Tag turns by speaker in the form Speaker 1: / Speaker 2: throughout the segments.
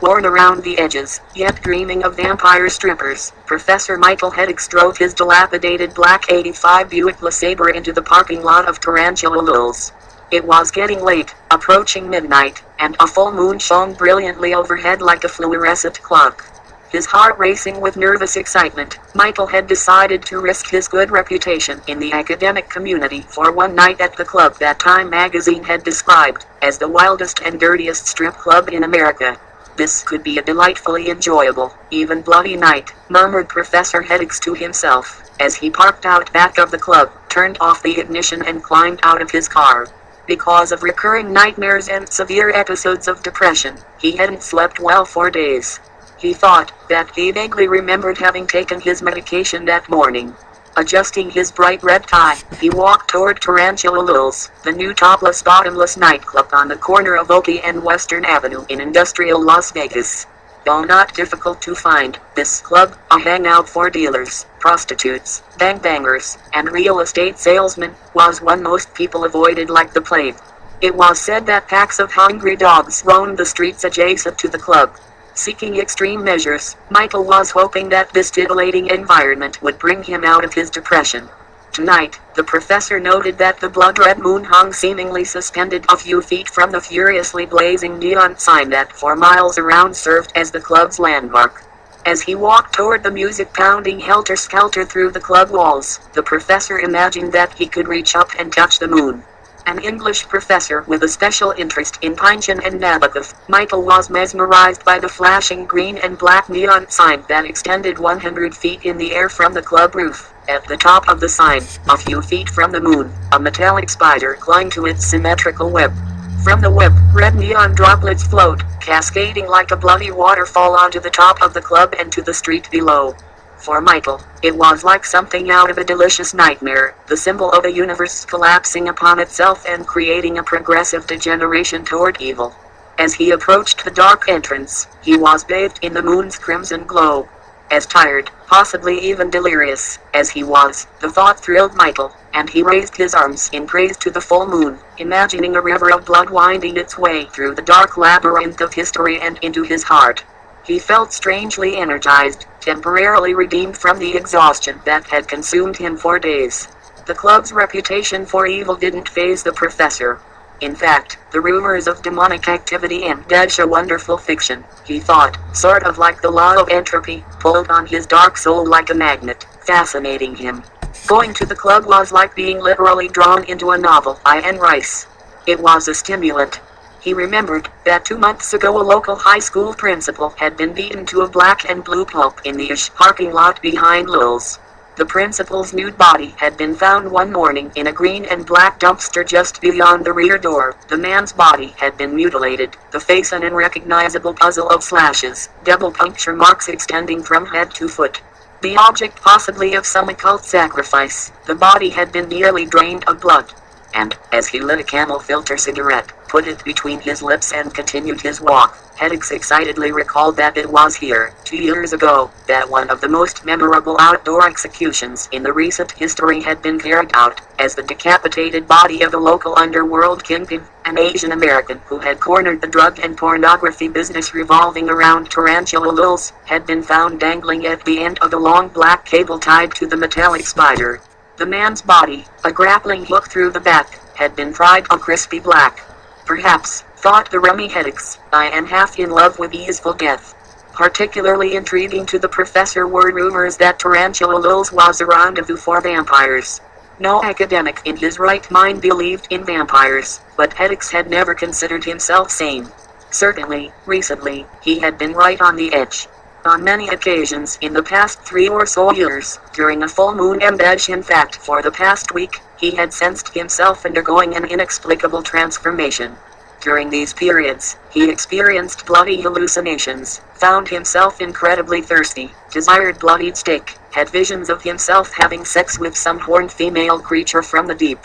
Speaker 1: worn around the edges, yet dreaming of vampire strippers, Professor Michael Hedix drove his dilapidated black '85 Buick LeSabre into the parking lot of Tarantula Lils. It was getting late, approaching midnight, and a full moon shone brilliantly overhead like a fluorescent clock. His heart racing with nervous excitement, Michael had decided to risk his good reputation in the academic community for one night at the club that Time magazine had described as the wildest and dirtiest strip club in America. This could be a delightfully enjoyable, even bloody night, murmured Professor Hedix to himself, as he parked out back of the club, turned off the ignition and climbed out of his car. Because of recurring nightmares and severe episodes of depression, he hadn't slept well for days. He thought that he vaguely remembered having taken his medication that morning. Adjusting his bright red tie, he walked toward Tarantula Lils, the new topless bottomless nightclub on the corner of Oakey and Western Avenue in industrial Las Vegas. Though not difficult to find, this club, a hangout for dealers, prostitutes, gangbangers, and real estate salesmen, was one most people avoided like the plague. It was said that packs of hungry dogs roamed the streets adjacent to the club. Seeking extreme measures, Michael was hoping that this titillating environment would bring him out of his depression. Tonight, the professor noted that the blood-red moon hung seemingly suspended a few feet from the furiously blazing neon sign that for miles around served as the club's landmark. As he walked toward the music pounding helter-skelter through the club walls, the professor imagined that he could reach up and touch the moon. An English professor with a special interest in Pynchon and Nabokov, Michael was mesmerized by the flashing green and black neon sign that extended 100 feet in the air from the club roof. At the top of the sign, a few feet from the moon, a metallic spider clung to its symmetrical web. From the web, red neon droplets flowed, cascading like a bloody waterfall onto the top of the club and to the street below. For Michael, it was like something out of a delicious nightmare, the symbol of a universe collapsing upon itself and creating a progressive degeneration toward evil. As he approached the dark entrance, he was bathed in the moon's crimson glow. As tired, possibly even delirious, as he was, the thought thrilled Michael, and he raised his arms in praise to the full moon, imagining a river of blood winding its way through the dark labyrinth of history and into his heart. He felt strangely energized, temporarily redeemed from the exhaustion that had consumed him for days. The club's reputation for evil didn't faze the professor. In fact, the rumors of demonic activity and such a wonderful fiction, he thought, sort of like the law of entropy, pulled on his dark soul like a magnet, fascinating him. Going to the club was like being literally drawn into a novel by Anne Rice. It was a stimulant. He remembered that 2 months ago a local high school principal had been beaten to a black and blue pulp in the parking lot behind Lils. The principal's nude body had been found one morning in a green and black dumpster just beyond the rear door. The man's body had been mutilated, the face an unrecognizable puzzle of slashes, double puncture marks extending from head to foot. The object possibly of some occult sacrifice, the body had been nearly drained of blood. And, as he lit a Camel filter cigarette, put it between his lips and continued his walk, Hedix excitedly recalled that it was here, 2 years ago, that one of the most memorable outdoor executions in the recent history had been carried out, as the decapitated body of a local underworld kingpin, an Asian American who had cornered the drug and pornography business revolving around Tarantula Lils, had been found dangling at the end of the long black cable tied to the metallic spider. The man's body, a grappling hook through the back, had been fried a crispy black. Perhaps, thought the rummy Hedix, I am half in love with easeful death. Particularly intriguing to the professor were rumors that Tarantula Lils was a rendezvous for vampires. No academic in his right mind believed in vampires, but Hedix had never considered himself sane. Certainly, recently, he had been right on the edge. On many occasions in the past 3 or so years, during a full moon and in fact for the past week, he had sensed himself undergoing an inexplicable transformation. During these periods, he experienced bloody hallucinations, found himself incredibly thirsty, desired bloodied steak, had visions of himself having sex with some horned female creature from the deep.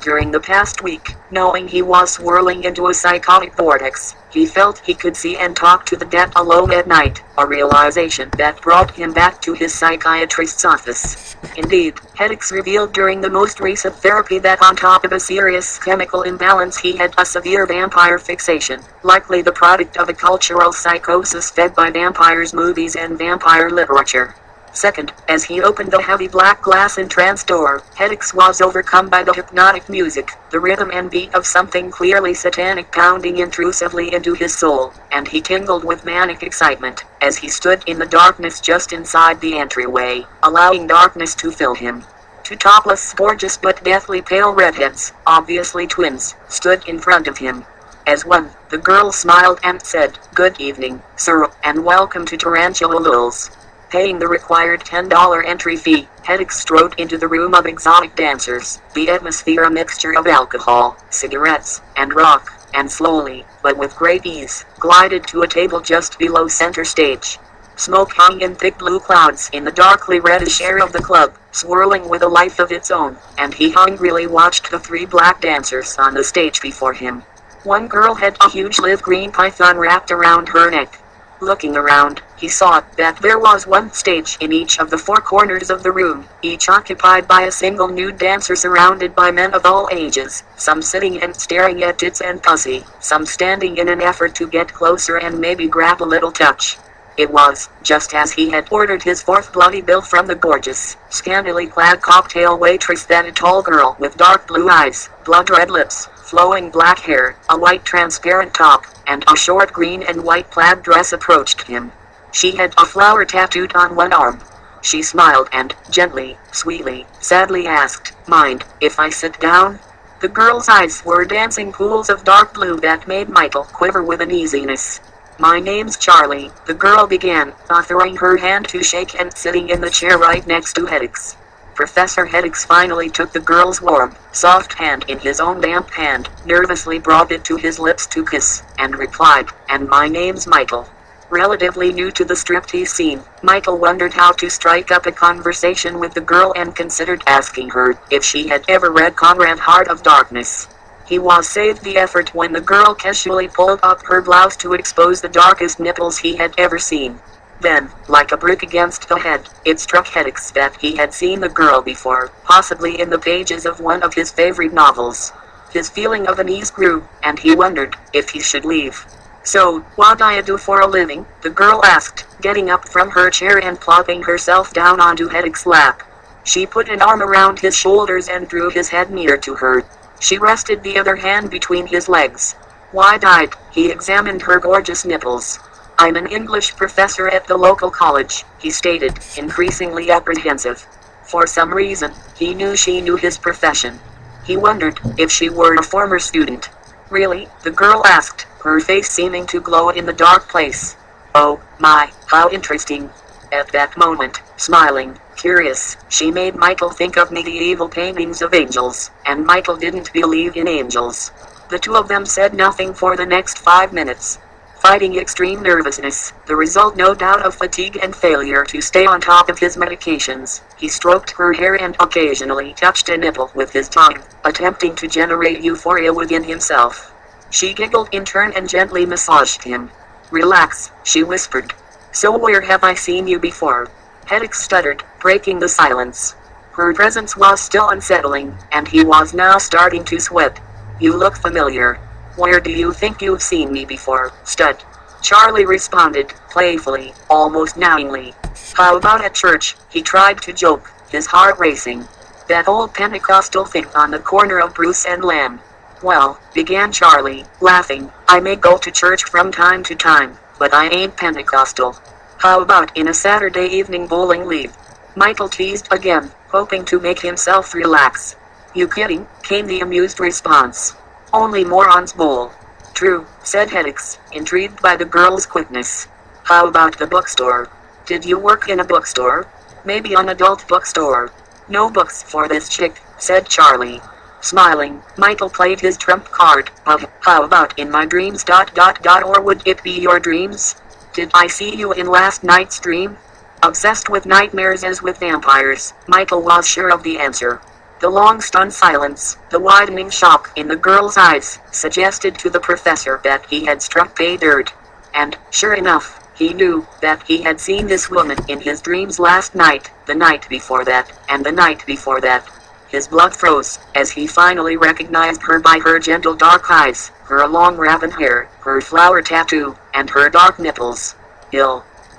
Speaker 1: During the past week, Knowing he was swirling into a psychotic vortex, he felt he could see and talk to the dead alone at night, a realization that brought him back to his psychiatrist's office. Indeed, Hedix revealed during the most recent therapy that on top of a serious chemical imbalance he had a severe vampire fixation, likely the product of a cultural psychosis fed by vampires movies and vampire literature. Second, as he opened the heavy black glass entrance door, Hedix was overcome by the hypnotic music, the rhythm and beat of something clearly satanic pounding intrusively into his soul, and he tingled with manic excitement, as he stood in the darkness just inside the entryway, allowing darkness to fill him. Two topless, gorgeous but deathly pale redheads, obviously twins, stood in front of him. As one, the girl smiled and said, "Good evening, sir, and welcome to Tarantula Lils." Paying the required $10 entry fee, Hedix strode into the room of exotic dancers, the atmosphere a mixture of alcohol, cigarettes, and rock, and slowly, but with great ease, glided to a table just below center stage. Smoke hung in thick blue clouds in the darkly reddish air of the club, swirling with a life of its own, and he hungrily watched the three black dancers on the stage before him. One girl had a huge live green python wrapped around her neck. Looking around, he saw that there was one stage in each of the four corners of the room, each occupied by a single nude dancer surrounded by men of all ages, some sitting and staring at tits and pussy, some standing in an effort to get closer and maybe grab a little touch. It was, just as he had ordered his fourth bloody bill from the gorgeous, scantily clad cocktail waitress, that a tall girl with dark blue eyes, blood-red lips, flowing black hair, a white transparent top, and a short green and white plaid dress approached him. She had a flower tattooed on one arm. She smiled and, gently, sweetly, sadly asked, "Mind if I sit down?" The girl's eyes were dancing pools of dark blue that made Michael quiver with uneasiness. "My name's Charlie," the girl began, offering her hand to shake and sitting in the chair right next to Hedix. Professor Hedix finally took the girl's warm, soft hand in his own damp hand, nervously brought it to his lips to kiss, and replied, "And my name's Michael." Relatively new to the striptease scene, Michael wondered how to strike up a conversation with the girl and considered asking her if she had ever read Conrad Heart of Darkness. He was saved the effort when the girl casually pulled up her blouse to expose the darkest nipples he had ever seen. Then, like a brick against the head, it struck Hedix that he had seen the girl before, possibly in the pages of one of his favorite novels. His feeling of unease grew, and he wondered if he should leave. "So, what do you do for a living?" the girl asked, getting up from her chair and plopping herself down onto Hedix's lap. She put an arm around his shoulders and drew his head near to her. She rested the other hand between his legs. Wide-eyed, he examined her gorgeous nipples. "I'm an English professor at the local college," he stated, increasingly apprehensive. For some reason, he knew she knew his profession. He wondered if she were a former student. "Really?" the girl asked, her face seeming to glow in the dark place. "Oh, my, how interesting." At that moment, smiling, curious, she made Michael think of medieval paintings of angels, and Michael didn't believe in angels. The two of them said nothing for the next 5 minutes. Fighting extreme nervousness, the result no doubt of fatigue and failure to stay on top of his medications, he stroked her hair and occasionally touched a nipple with his tongue, attempting to generate euphoria within himself. She giggled in turn and gently massaged him. "Relax," she whispered. "So where have I seen you before?" Hedix stuttered, breaking the silence. Her presence was still unsettling, and he was now starting to sweat. "You look familiar. Where do you think you've seen me before, stud?" Charlie responded, playfully, almost knowingly. "How about at church?" he tried to joke, his heart racing. "That old Pentecostal thing on the corner of Bruce and Lamb." "Well," began Charlie, laughing, "I may go to church from time to time, but I ain't Pentecostal. How about in a Saturday evening bowling league?" Michael teased again, hoping to make himself relax. "You kidding?" came the amused response. "Only morons bowl." "True," said Hedix, intrigued by the girl's quickness. "How about the bookstore? Did you work in a bookstore? Maybe an adult bookstore?" "No books for this chick," said Charlie. Smiling, Michael played his trump card of, "How about in my dreams ... or would it be your dreams? Did I see you in last night's dream?" Obsessed with nightmares as with vampires, Michael was sure of the answer. The long stunned silence, the widening shock in the girl's eyes, suggested to the professor that he had struck pay dirt. And, sure enough, he knew that he had seen this woman in his dreams last night, the night before that, and the night before that. His blood froze as he finally recognized her by her gentle dark eyes, her long raven hair, her flower tattoo, and her dark nipples.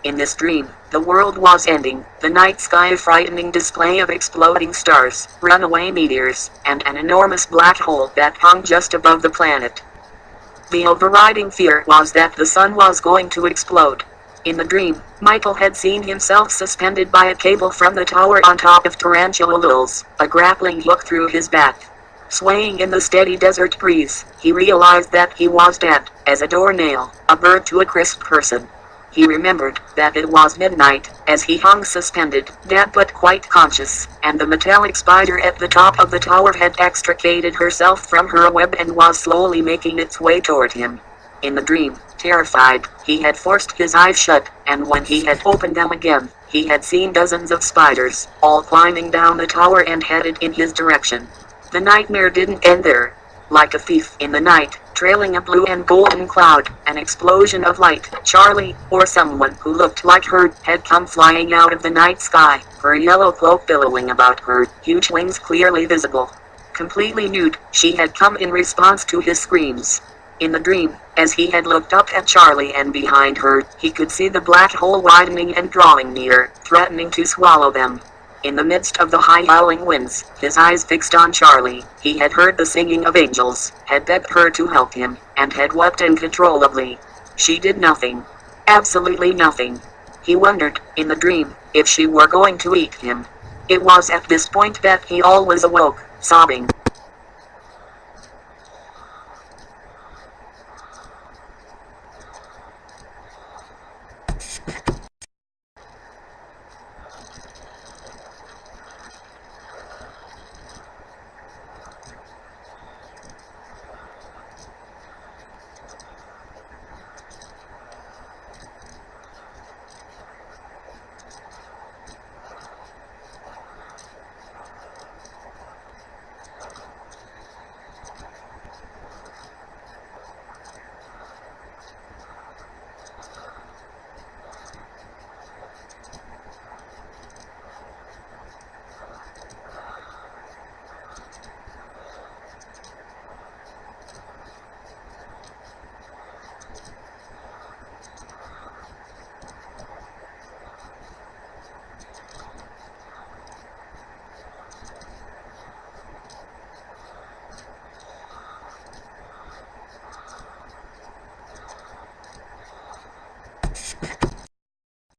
Speaker 1: In this dream, the world was ending, the night sky a frightening display of exploding stars, runaway meteors, and an enormous black hole that hung just above the planet. The overriding fear was that the sun was going to explode. In the dream, Michael had seen himself suspended by a cable from the tower on top of tarantula lils, a grappling hook through his back. Swaying in the steady desert breeze, he realized that he was dead, as a doornail, a bird to a crisp person. He remembered that it was midnight, as he hung suspended, dead but quite conscious, and the metallic spider at the top of the tower had extricated herself from her web and was slowly making its way toward him. In the dream, terrified, he had forced his eyes shut, and when he had opened them again, he had seen dozens of spiders, all climbing down the tower and headed in his direction. The nightmare didn't end there. Like a thief in the night, trailing a blue and golden cloud, an explosion of light, Charlie, or someone who looked like her, had come flying out of the night sky, her yellow cloak billowing about her, huge wings clearly visible. Completely nude, she had come in response to his screams. In the dream, as he had looked up at Charlie and behind her, he could see the black hole widening and drawing near, threatening to swallow them. In the midst of the high howling winds, his eyes fixed on Charlie, he had heard the singing of angels, had begged her to help him, and had wept uncontrollably. She did nothing. Absolutely nothing. He wondered, in the dream, if she were going to eat him. It was at this point that he always awoke, sobbing.